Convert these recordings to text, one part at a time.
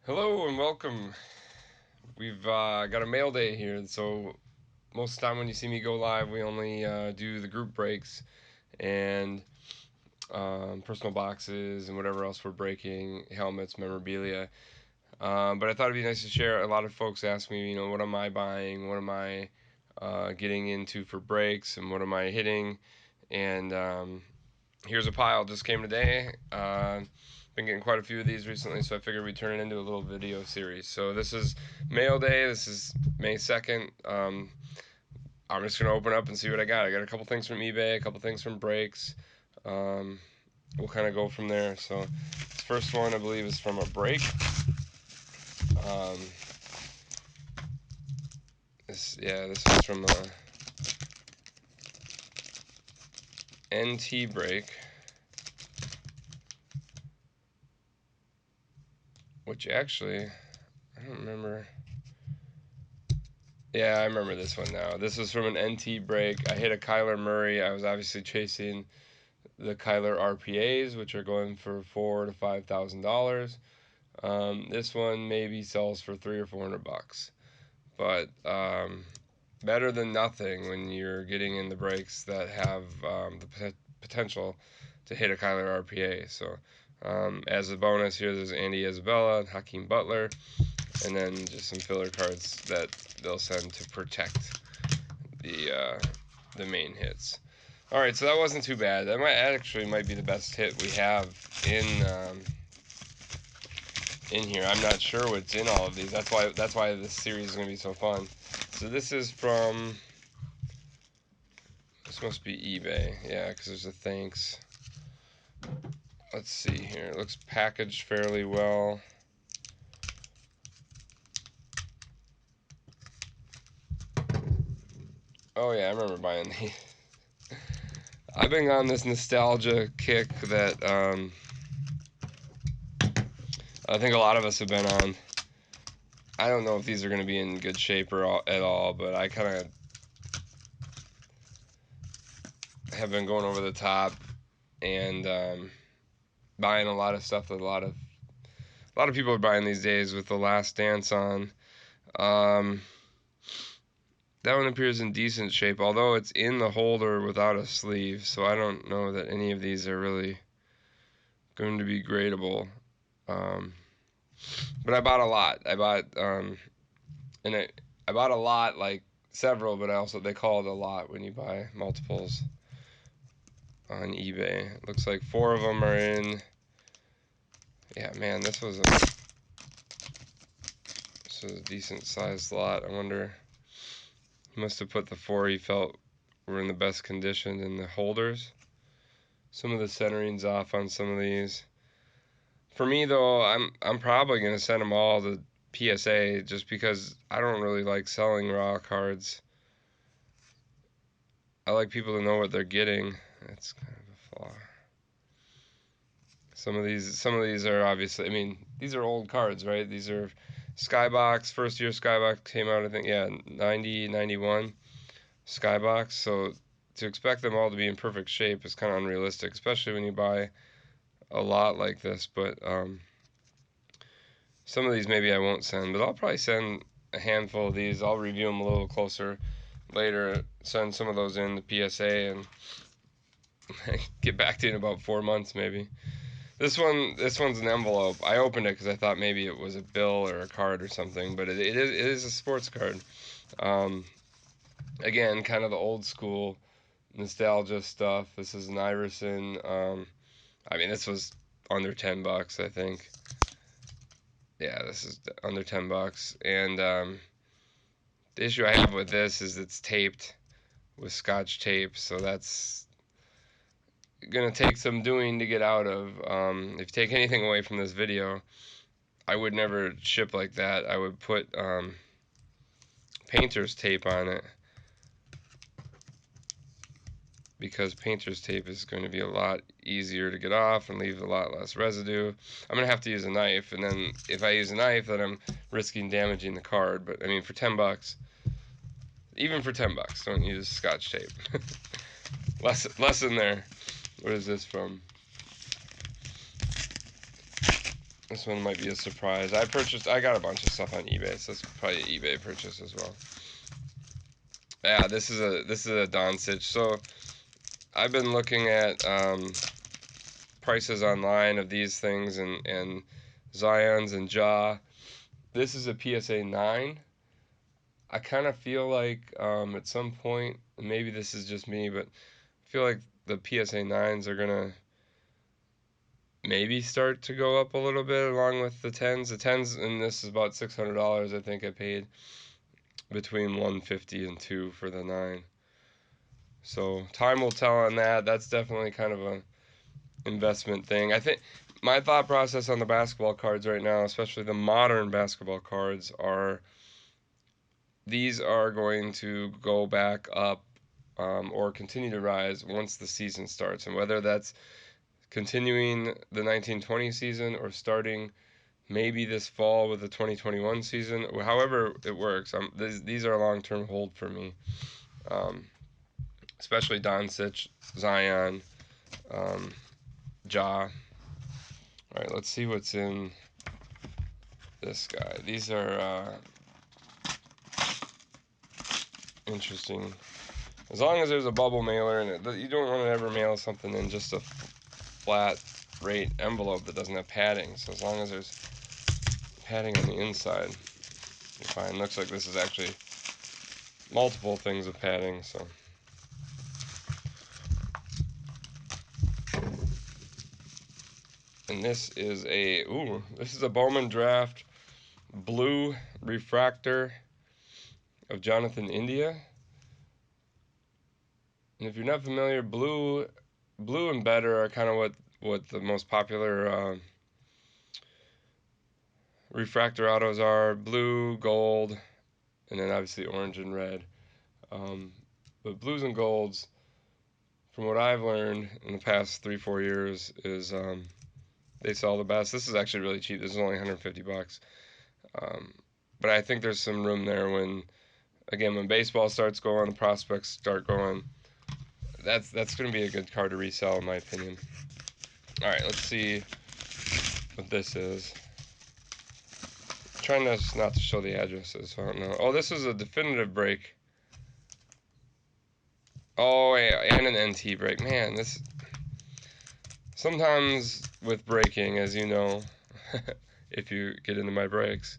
Hello and welcome. We've got a mail day here, so most of the time when you see me go live, we only do the group breaks and personal boxes and whatever else we're breaking, helmets, memorabilia. But I thought it'd be nice to share. A lot of folks ask me, what am I buying? What am I getting into for breaks? And what am I hitting? And here's a pile. Just came today. Been getting quite a few of these recently, so I figured we'd turn it into a little video series. So this is mail day. This is May 2nd. I'm just gonna open up and see what I got. I got a couple things from eBay, a couple things from breaks. Um, we'll kind of go from there. So this first one I believe is from a break. Um, this is from a NT break, which actually I don't remember. Yeah, I remember this one now. This was from an NT break. I hit a Kyler Murray. I was obviously chasing the Kyler RPAs, which are going for $4,000 to $5,000. This one maybe sells for $300 or $400, but better than nothing when you're getting in the breaks that have the potential to hit a Kyler RPA. So as a bonus here, there's Andy Isabella, Hakeem Butler, and then just some filler cards that they'll send to protect the main hits. All right, so that wasn't too bad. That might be the best hit we have in here. I'm not sure what's in all of these. That's why this series is gonna be so fun. So this is from, this must be eBay. Yeah, because there's a thanks. Let's see here. It looks packaged fairly well. Oh yeah, I remember buying these. I've been on this nostalgia kick that I think a lot of us have been on. I don't know if these are going to be in good shape at all, but I kind of have been going over the top and buying a lot of stuff that a lot of people are buying these days with The Last Dance on. That one appears in decent shape, although it's in the holder without a sleeve, so I don't know that any of these are really going to be gradable. But I bought a lot. I bought a lot, like several, but they call it a lot when you buy multiples on eBay. Looks like 4 of them are in. Yeah, man, this was a decent sized lot. I wonder, he must have put the 4 he felt were in the best condition in the holders. Some of the centering's off on some of these. For me though, I'm probably gonna send them all to PSA just because I don't really like selling raw cards. I like people to know what they're getting. That's kind of a flaw. Some of these are obviously, I mean, these are old cards, right? These are Skybox, first year Skybox came out, I think, yeah, 90, 91 Skybox. So to expect them all to be in perfect shape is kind of unrealistic, especially when you buy a lot like this. But some of these maybe I won't send, but I'll probably send a handful of these. I'll review them a little closer later, send some of those in the PSA, and get back to you in about 4 months maybe. This one's an envelope. I opened it because I thought maybe it was a bill or a card or something, but it is a sports card. Again, kind of the old school nostalgia stuff. This is an Iverson. I mean, this was under $10, I think. Yeah, this is under $10. And the issue I have with this is it's taped with Scotch tape, so that's gonna take some doing to get out of. If you take anything away from this video, I would never ship like that. I would put painter's tape on it, because painter's tape is going to be a lot easier to get off and leave a lot less residue. I'm going to have to use a knife, and then if I use a knife, then I'm risking damaging the card. But I mean, for $10, even for $10, don't use Scotch tape. Lesson there. What is this from? This one might be a surprise. I got a bunch of stuff on eBay, so it's probably an eBay purchase as well. Yeah, this is a Doncic. So I've been looking at prices online of these things and Zion's and Ja. This is a PSA 9. I kind of feel like at some point, maybe this is just me, but I feel like the PSA 9s are gonna maybe start to go up a little bit along with the 10s. The 10s, and this is about $600. I think I paid between 150 and 2 for the 9. So time will tell on that. That's definitely kind of a investment thing. I think my thought process on the basketball cards right now, especially the modern basketball cards, are these are going to go back up or continue to rise once the season starts. And whether that's continuing the 1920 season or starting maybe this fall with the 2021 season, however it works, these are a long-term hold for me. Especially Doncic, Zion, Ja. All right, let's see what's in this guy. These are interesting. As long as there's a bubble mailer in it, you don't want to ever mail something in just a flat rate envelope that doesn't have padding. So as long as there's padding on the inside, you're fine. Looks like this is actually multiple things of padding. So. And this is a Bowman Draft blue refractor of Jonathan India. And if you're not familiar, blue and better are kind of what the most popular refractor autos are. Blue, gold, and then obviously orange and red. But blues and golds, from what I've learned in the past 3-4 years, is they sell the best. This is actually really cheap. This is only 150 bucks. But I think there's some room there when baseball starts going, the prospects start going. That's going to be a good card to resell, in my opinion. All right, let's see what this is. I'm trying not to show the addresses, so I don't know. Oh, this is a definitive break. Oh, yeah, and an NT break. Man, this... Sometimes with breaking, as you know, if you get into my breaks,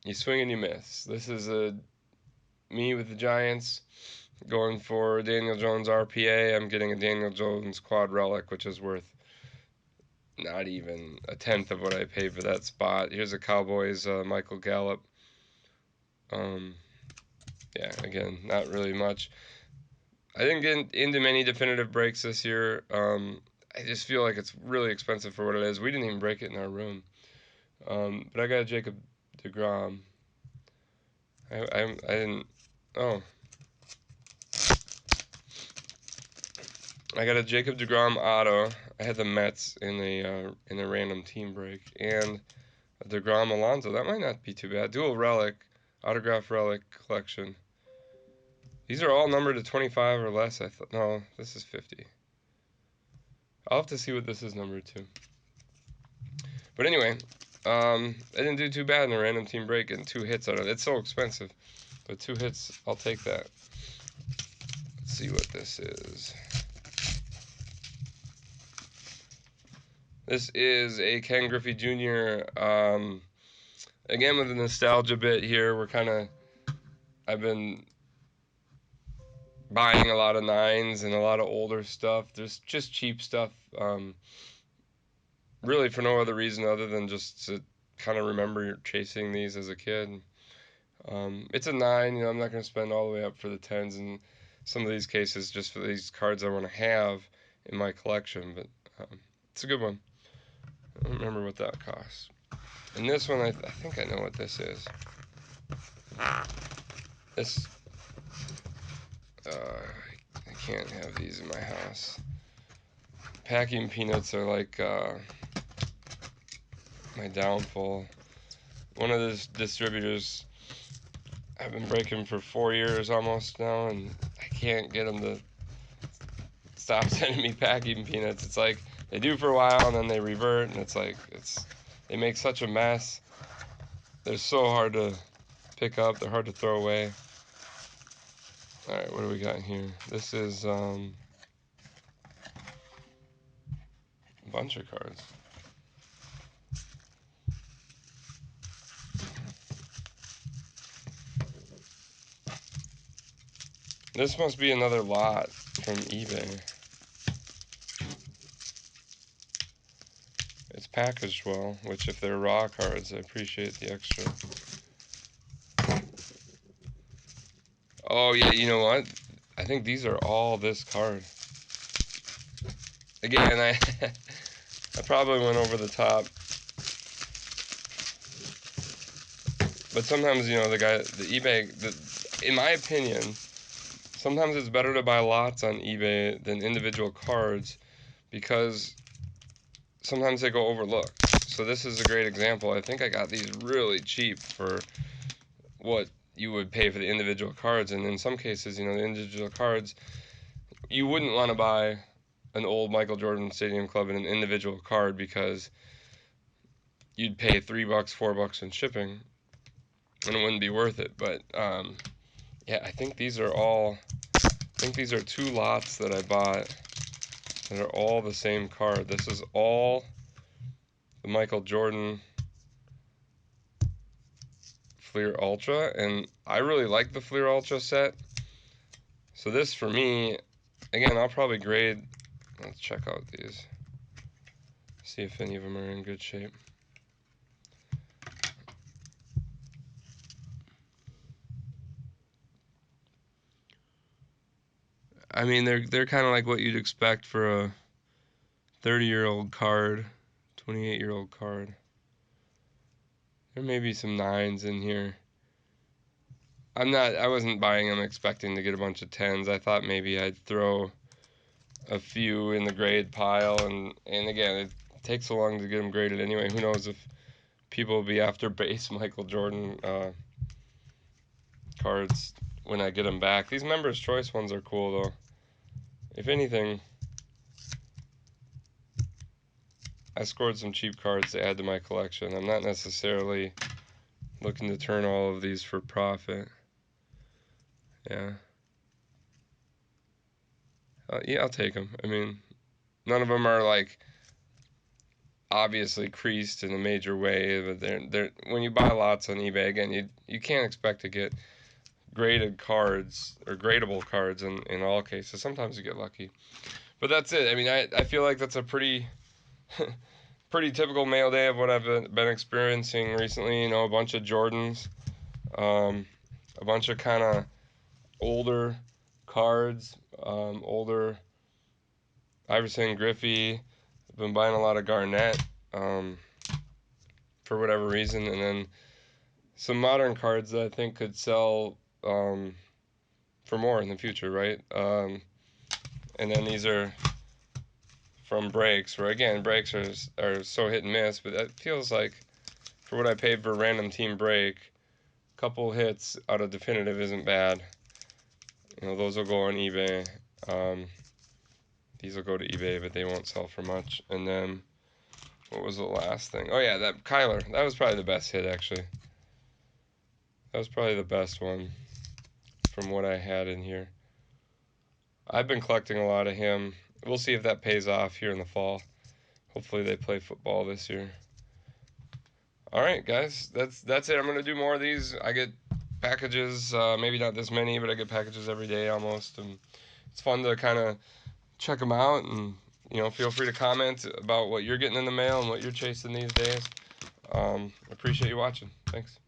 you swing and you miss. This is me with the Giants going for Daniel Jones RPA. I'm getting a Daniel Jones quad relic, which is worth not even a tenth of what I paid for that spot. Here's a Cowboys Michael Gallup. Yeah, again, not really much. I didn't get into many definitive breaks this year. I just feel like it's really expensive for what it is. We didn't even break it in our room. But I got a Jacob deGrom. I didn't... Oh. I got a Jacob deGrom auto. I had the Mets in a random team break. And a deGrom Alonso. That might not be too bad. Dual relic. Autograph relic collection. These are all numbered to 25 or less. I thought. No, this is 50. I'll have to see what this is numbered to. But anyway, I didn't do too bad in a random team break, and 2 hits out of it. It's so expensive. But 2 hits, I'll take that. Let's see what this is. This is a Ken Griffey Jr. Again, with the nostalgia bit here, I've been buying a lot of 9s and a lot of older stuff. There's just cheap stuff, really for no other reason other than just to kind of remember chasing these as a kid. It's a 9, I'm not going to spend all the way up for the 10s in some of these cases just for these cards I want to have in my collection, but it's a good one. I don't remember what that costs. And this one, I think I know what this is. This, I can't have these in my house. Packing peanuts are like my downfall. One of the distributors, I've been breaking for 4 years almost now, and I can't get them to stop sending me packing peanuts. It's like They do for a while and then they revert, and it's like they make such a mess. They're so hard to pick up. They're hard to throw away. All right, what do we got here? This is a bunch of cards. This must be another lot from eBay. It's packaged well, which if they're raw cards, I appreciate the extra. Oh yeah, you know what? I think these are all this card. Again, I probably went over the top. But sometimes, you know, the eBay, in my opinion, sometimes it's better to buy lots on eBay than individual cards because sometimes they go overlooked. So this is a great example. I think I got these really cheap for what you would pay for the individual cards. And in some cases, you know, the individual cards, you wouldn't want to buy an old Michael Jordan Stadium Club in an individual card because you'd pay $3, $4 in shipping, and it wouldn't be worth it. But yeah, I think these are 2 lots that I bought that are all the same card. This is all the Michael Jordan Fleer Ultra, and I really like the Fleer Ultra set. So this for me, again, I'll probably grade. Let's check out these, see if any of them are in good shape. I mean, they're kind of like what you'd expect for a 30-year-old card, 28-year-old card. There may be some 9s in here. I wasn't buying them expecting to get a bunch of 10s. I thought maybe I'd throw a few in the grade pile, and again, it takes so long to get them graded anyway. Who knows if people will be after base Michael Jordan cards when I get them back. These Members' Choice ones are cool though. If anything, I scored some cheap cards to add to my collection. I'm not necessarily looking to turn all of these for profit. Yeah. Yeah, I'll take them. I mean, none of them are like obviously creased in a major way, but they're when you buy lots on eBay, again, you can't expect to get graded cards or gradable cards in all cases. Sometimes you get lucky. But that's it. I mean, I feel like that's a pretty pretty typical mail day of what I've been experiencing recently. You know, a bunch of Jordans, a bunch of kind of older cards, older Iverson, Griffey. I've been buying a lot of Garnett for whatever reason, and then some modern cards that I think could sell for more in the future, right? And then these are from breaks, where again, breaks are so hit and miss, but it feels like for what I paid for a random team break, a couple hits out of definitive isn't bad. You know, those will go on eBay. These will go to eBay, but they won't sell for much. And then, what was the last thing? Oh yeah, that Kyler. That was probably the best hit, actually. That was probably the best one from what I had in here. I've been collecting a lot of him. We'll see if that pays off here in the fall. Hopefully they play football this year. All right, guys, that's it. I'm gonna do more of these. I get packages, maybe not this many, but I get packages every day almost, and it's fun to kind of check them out. And you know, feel free to comment about what you're getting in the mail and what you're chasing these days. Appreciate you watching. Thanks.